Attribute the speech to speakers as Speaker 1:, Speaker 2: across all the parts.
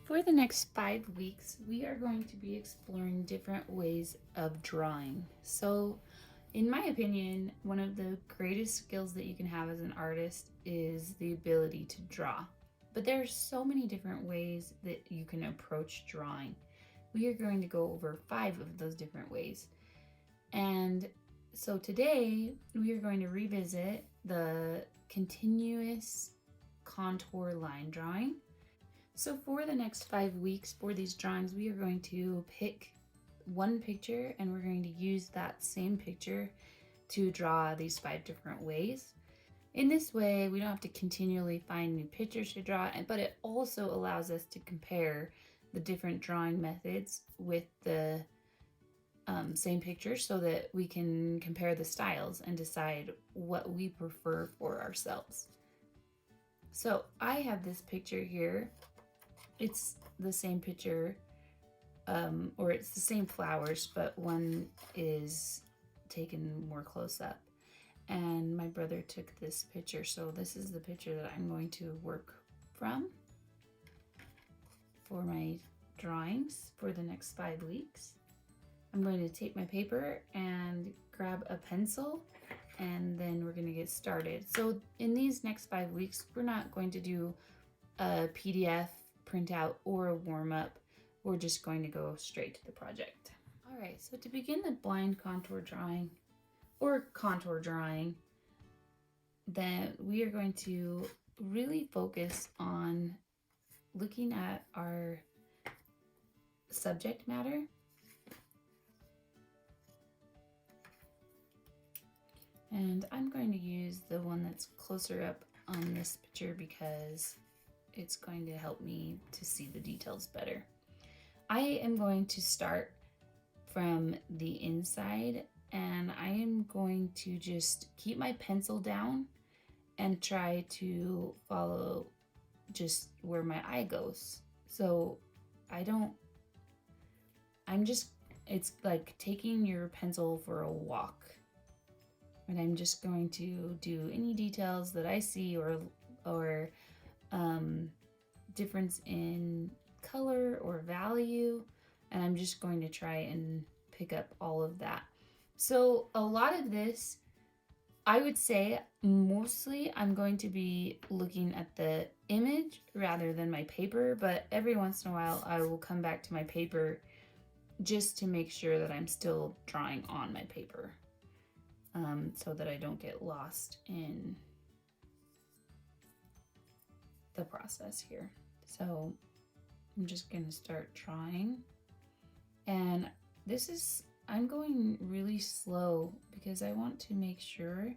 Speaker 1: For the next 5 weeks, we are going to be exploring different ways of drawing. So, in my opinion, one of the greatest skills that you can have as an artist is the ability to draw. But there are so many different ways that you can approach drawing. We are going to go over 5 of those different ways. And so today, we are going to revisit the continuous contour line drawing. So for the next 5 weeks for these drawings, we are going to pick one picture and we're going to use that same picture to draw these 5 different ways. In this way, we don't have to continually find new pictures to draw, but it also allows us to compare the different drawing methods with the same picture so that we can compare the styles and decide what we prefer for ourselves. So I have this picture here. It's the same picture, or it's the same flowers, but one is taken more close up. And my brother took this picture, so this is the picture that I'm going to work from for my drawings for the next 5 weeks. I'm going to take my paper and grab a pencil, and then we're going to get started. So in these next 5 weeks, we're not going to do a PDF printout or a warm-up. We're just going to go straight to the project. All right, so to begin the blind contour drawing or contour drawing, then we are going to really focus on looking at our subject matter. And I'm going to use the one that's closer up on this picture because it's going to help me to see the details better. I am going to start from the inside and I am going to just keep my pencil down and try to follow just where my eye goes. So it's like taking your pencil for a walk. And I'm just going to do any details that I see or difference in color or value, and I'm just going to try and pick up all of that. So a lot of this, I would say mostly I'm going to be looking at the image rather than my paper, but every once in a while I will come back to my paper just to make sure that I'm still drawing on my paper, so that I don't get lost in the process here. So I'm just gonna start drawing, and I'm going really slow because I want to make sure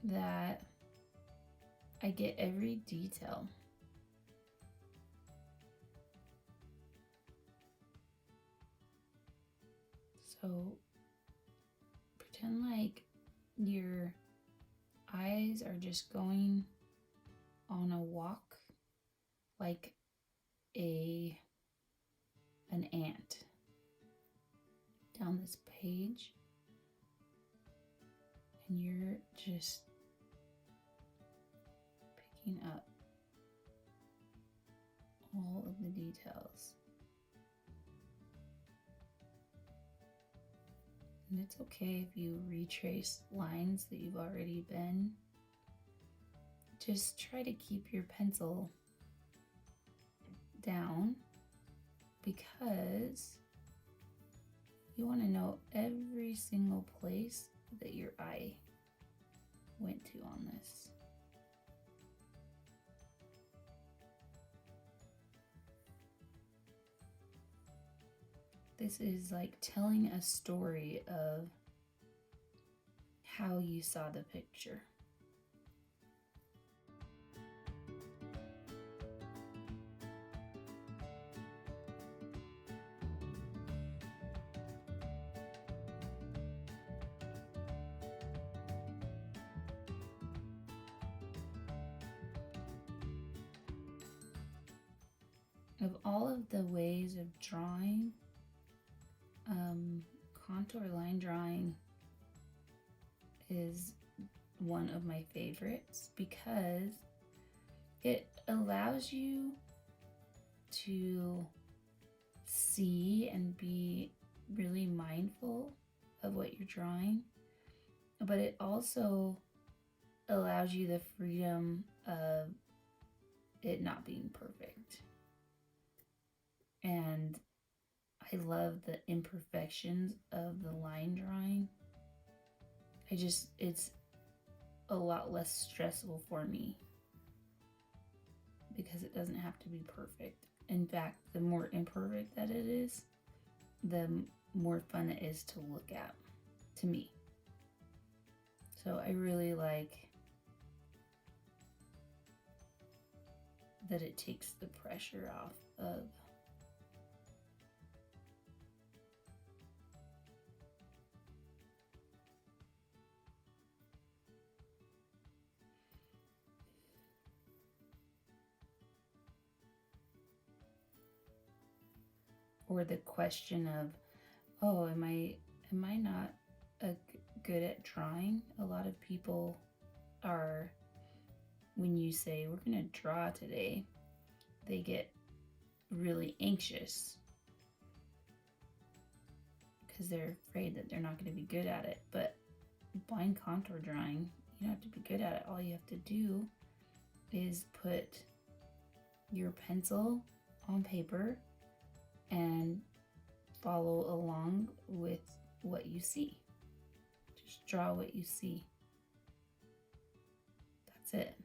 Speaker 1: that I get every detail. So pretend like your eyes are just going on a walk like an ant down this page, and you're just picking up all of the details. And it's okay if you retrace lines that you've already been. Just try to keep your pencil down because you want to know every single place that your eye went to on this. This is like telling a story of how you saw the picture. Of all of the ways of drawing, contour line drawing is one of my favorites because it allows you to see and be really mindful of what you're drawing, but it also allows you the freedom of it not being perfect. And I love the imperfections of the line drawing. It's a lot less stressful for me because it doesn't have to be perfect. In fact, the more imperfect that it is, the more fun it is to look at, to me. So I really like that it takes the pressure off of or the question of, oh, am I not good at drawing? A lot of people are, when you say we're gonna draw today, they get really anxious because they're afraid that they're not going to be good at it. But blind contour drawing, you don't have to be good at it. All you have to do is put your pencil on paper and follow along with what you see. Just draw what you see. That's it.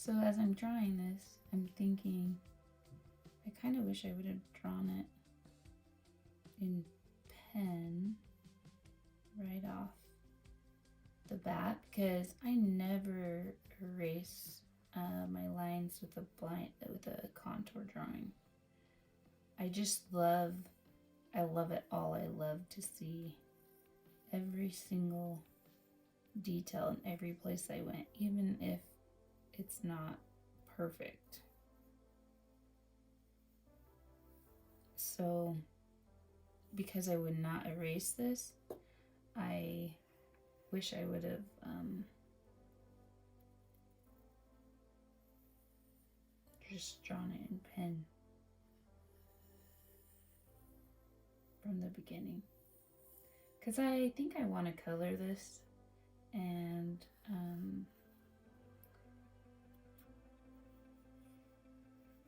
Speaker 1: So as I'm drawing this, I'm thinking, I kind of wish I would have drawn it in pen right off the bat, because I never erase my lines with a contour drawing. I love it all. I love to see every single detail in every place I went, even if it's not perfect. So because I would not erase this, I wish I would have just drawn it in pen from the beginning, because I think I want to color this, and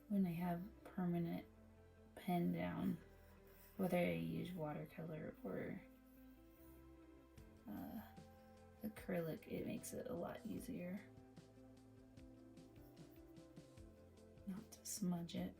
Speaker 1: when I have permanent pen down, whether I use watercolor or acrylic, it makes it a lot easier not to smudge it.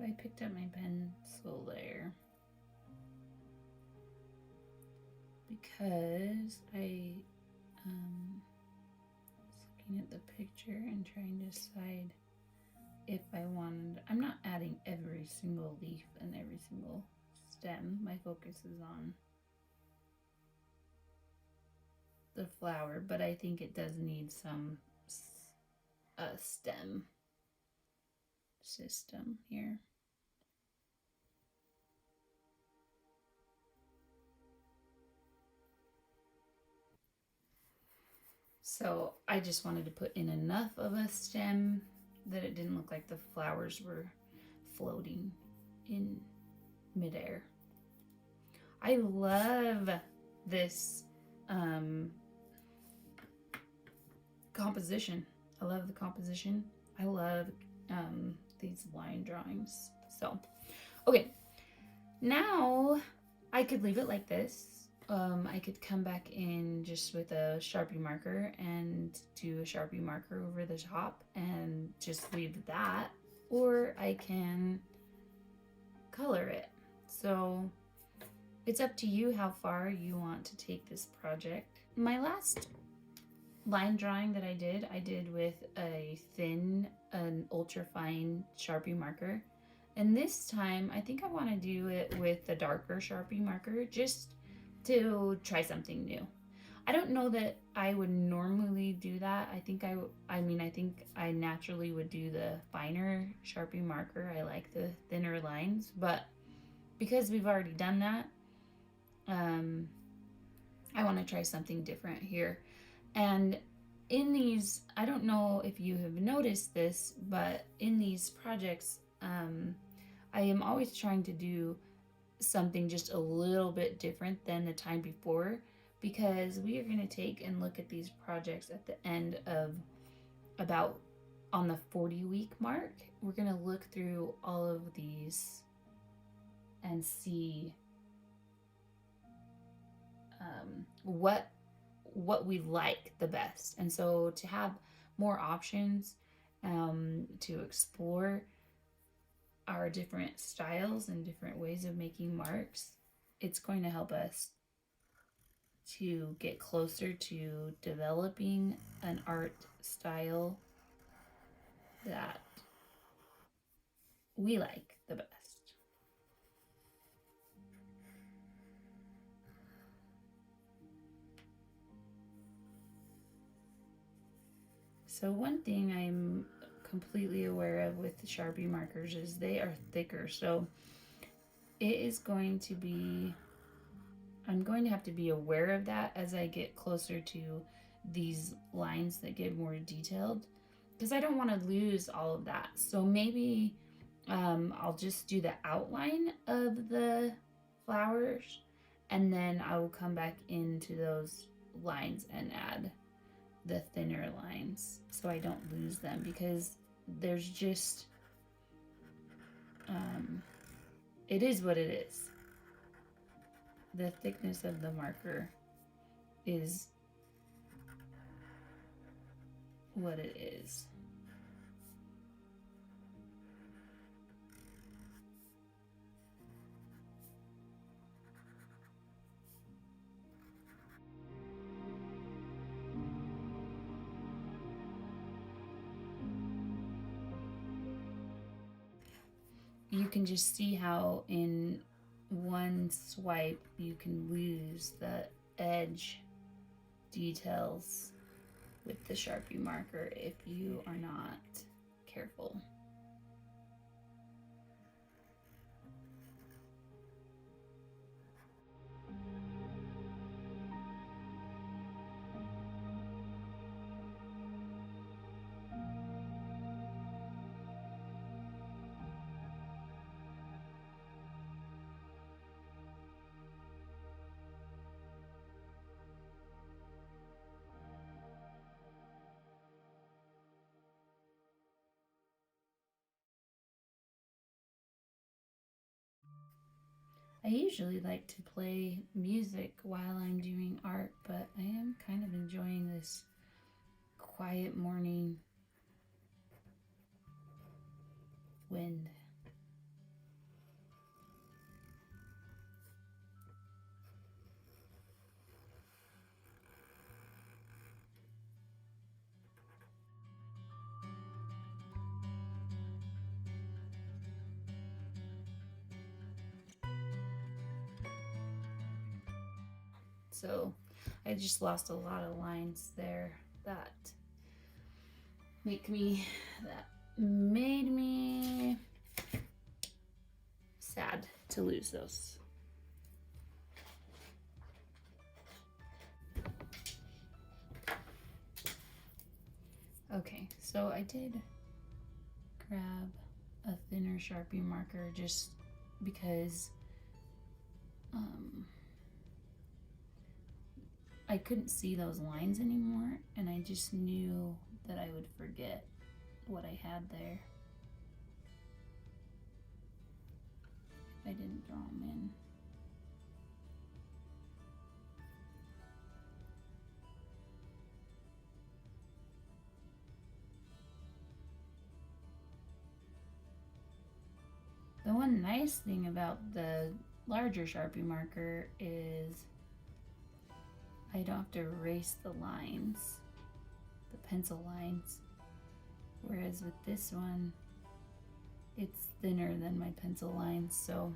Speaker 1: So I picked up my pencil there because I was looking at the picture and trying to decide if I wanted, I'm not adding every single leaf and every single stem. My focus is on the flower, but I think it does need some stem system here. So I just wanted to put in enough of a stem that it didn't look like the flowers were floating in midair. I love this composition. I love the composition. I love these line drawings. So, okay, now I could leave it like this. I could come back in just with a Sharpie marker and do a Sharpie marker over the top and just leave that, or I can color it. So it's up to you how far you want to take this project. My last line drawing that I did with an ultra fine Sharpie marker. And this time, I think I want to do it with the darker Sharpie marker just to try something new. I don't know that I would normally do that. I think I naturally would do the finer Sharpie marker. I like the thinner lines, but because we've already done that, I want to try something different here. And in these, I don't know if you have noticed this, but in these projects, I am always trying to do something just a little bit different than the time before, because we are going to take and look at these projects at the end of about on the 40-week mark. We're going to look through all of these and see what we like the best. And so to have more options to explore our different styles and different ways of making marks, it's going to help us to get closer to developing an art style that we like the best. So one thing I'm completely aware of with the Sharpie markers is they are thicker. So it is going to be, I'm going to have to be aware of that as I get closer to these lines that get more detailed, because I don't want to lose all of that. So maybe I'll just do the outline of the flowers, and then I will come back into those lines and add the thinner lines so I don't lose them, because there's just it is what it is. The thickness of the marker is what it is. You can just see how in one swipe you can lose the edge details with the Sharpie marker if you are not careful. I usually like to play music while I'm doing art, but I am kind of enjoying this quiet morning wind. So I just lost a lot of lines there that made me sad to lose those. Okay, so I did grab a thinner Sharpie marker just because I couldn't see those lines anymore, and I just knew that I would forget what I had there if I didn't draw them in. The one nice thing about the larger Sharpie marker is I don't have to erase the lines, the pencil lines, whereas with this one, it's thinner than my pencil lines, so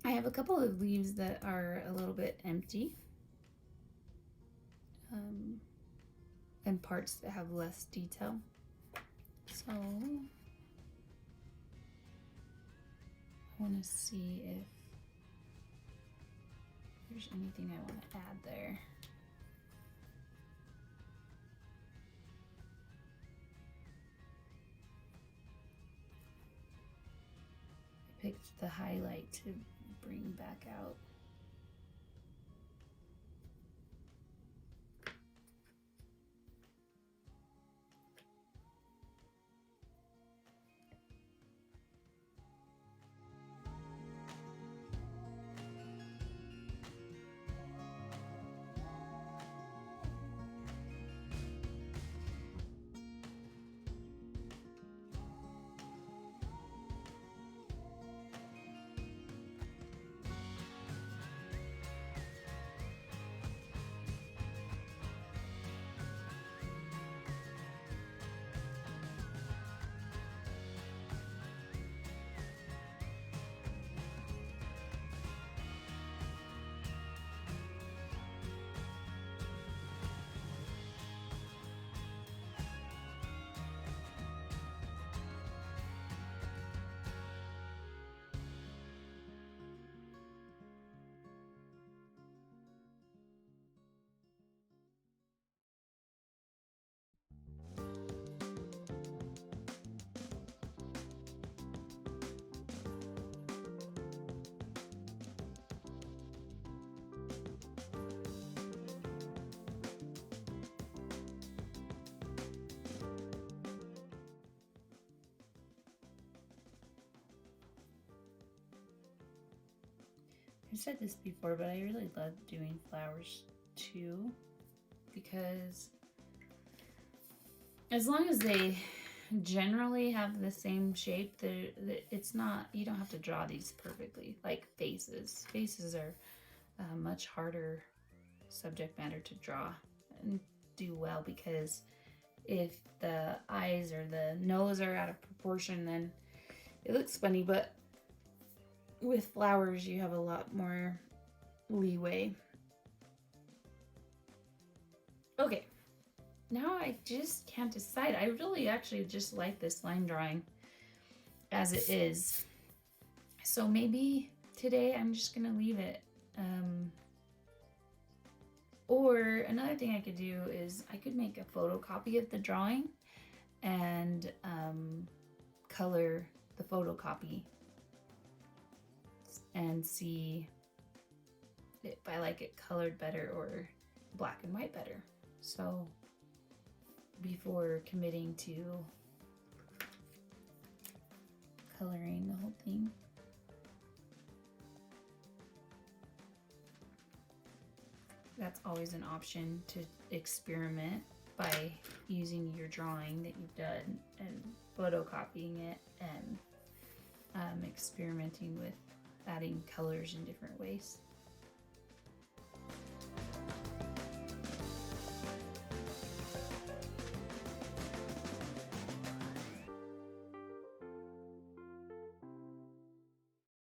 Speaker 1: I have a couple of leaves that are a little bit empty, and parts that have less detail. So I want to see if there's anything I want to add there. I picked the highlight to bring back out. I said this before, but I really love doing flowers too, because as long as they generally have the same shape, it's not, you don't have to draw these perfectly, like faces. Faces are a much harder subject matter to draw and do well, because if the eyes or the nose are out of proportion, then it looks funny. But with flowers, you have a lot more leeway. Okay, now I just can't decide. I really actually just like this line drawing as it is. So maybe today I'm just gonna leave it. Or another thing I could do is I could make a photocopy of the drawing and color the photocopy and see if I like it colored better or black and white better. So before committing to coloring the whole thing. That's always an option, to experiment by using your drawing that you've done and photocopying it and experimenting with adding colors in different ways.